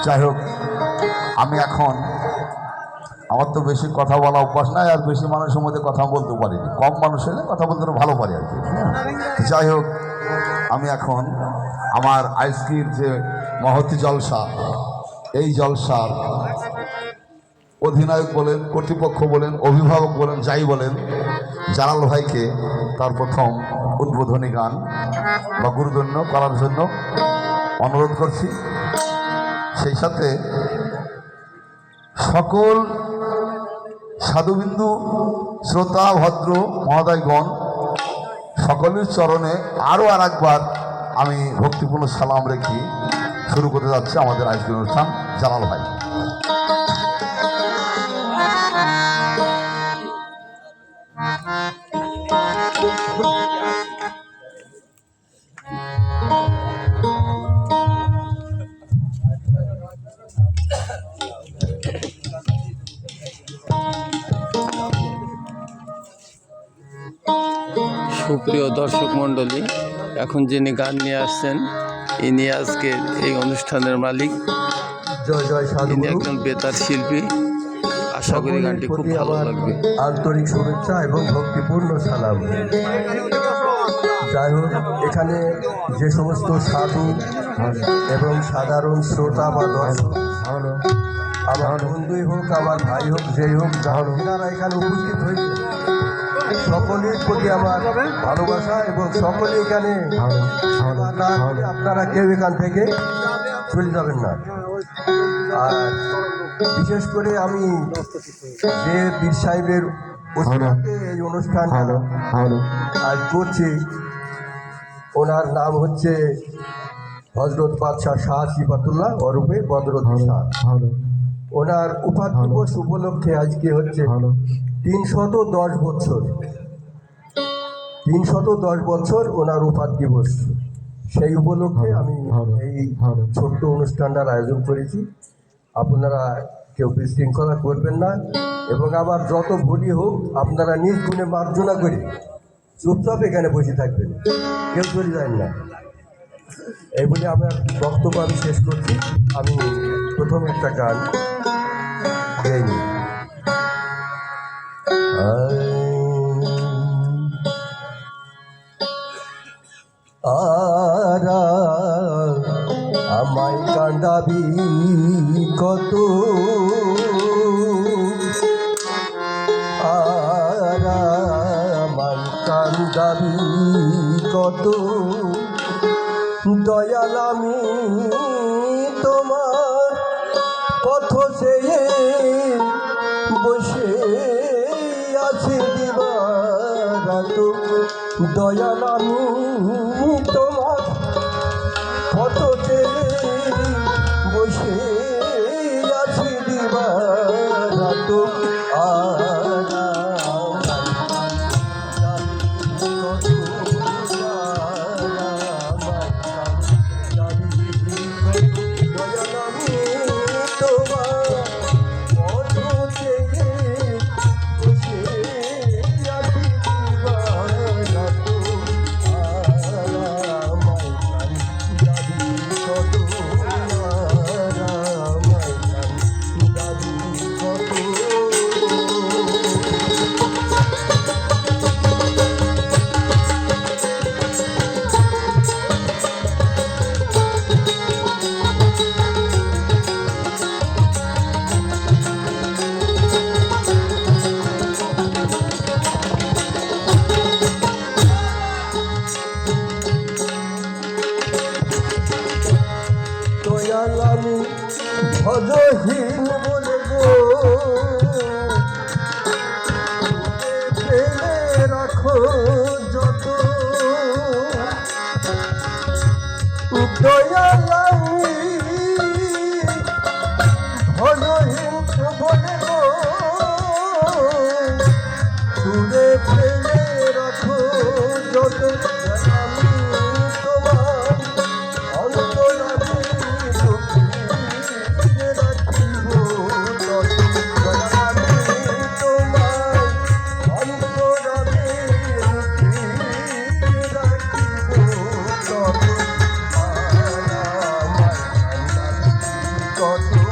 যাই হোক, আমি এখন আমার তো বেশি কথা বলা অভ্যাস নাই, আর বেশি মানুষের মধ্যে কথা বলতে পারিনি। কম মানুষ হলে কথা বলতে ভালো পারি আর কি। যাই হোক, আমি এখন আমার আজকের যে মহতী জলসা, এই জলসার অধিনায়ক বলেন, কর্তৃপক্ষ বলেন, অভিভাবক বলেন, যাই বলেন, জালাল ভাইকে তার প্রথম উদ্বোধনী গান বা গুরুগণ্য করার জন্য অনুরোধ করছি। সেই সাথে সকল সাধুবিন্দু, শ্রোতা, ভদ্র মহোদয়গণ, সকলের চরণে আরও আর একবার আমি ভক্তিপূর্ণ সালাম রেখে শুরু করতে যাচ্ছি আমাদের আজকের অনুষ্ঠান। জালাল ভাই। সুপ্রিয় দর্শক মণ্ডলী, এখন যিনি গান নিয়ে আসছেন ইনি আজকের এই অনুষ্ঠানের মালিক। জয় জয় সাধু, ইনি একজন বেতার শিল্পী। আশা করি গানটি খুব ভালো লাগবে। আন্তরিক শুভেচ্ছা এবং ভক্তিপূর্ণ সালাম। যাই হোক, এখানে যে সমস্ত সাধু এবং সাধারণ শ্রোতা বা দর্শক, আমার বন্ধুই হোক, আমার ভাই হোক, যেই হোক, যারা এখানে উপস্থিত হয়েছে, সকলের প্রতি আমার ভালোবাসা এবং সকলে এখানে আপনারা কেউ এখান থেকে চলে যাবেন না। আর বিশেষ করে আমি যে পীর সাহেবের এই অনুষ্ঠান আজ করছি, ওনার নাম হচ্ছে হজরত বাদশাহ শাহ সিফাতুল্লাহ ওরফে বদরুদ্দীন শাহ। ওনার উপাধি দিবস উপলক্ষে আজকে হচ্ছে 310 বছর, 310 বছর ওনার উপাধি দিবস। সেই উপলক্ষে আমি এই ছোট্ট অনুষ্ঠানটার আয়োজন করেছি। আপনারা কেউ বিশৃঙ্খলা করবেন না এবং আমার যত ভুলই হোক আপনারা নিজ গুণে মার্জনা করে চুপচাপ এখানে বসে থাকবেন, কেউ চলে যায় না। এই বলে আমার বক্তব্য আমি শেষ করছি। আমি প্রথম একটা গান গেয়ে নিই। আরা আমায় কান্দাবি কত, আরা আমায় কান্দাবি কত, দয়াল আমি তোমার পথ চেয়ে বসে আছি দিবারাত, দয়াল আমি তোমার পথ চেয়ে বসে আছি দিবারাত। আমি ভজহীন বলে গো ফেলে রাখো যত, দয়াল আমি ভজহীন বলে গো দূরে ফেলে রাখো যত, কত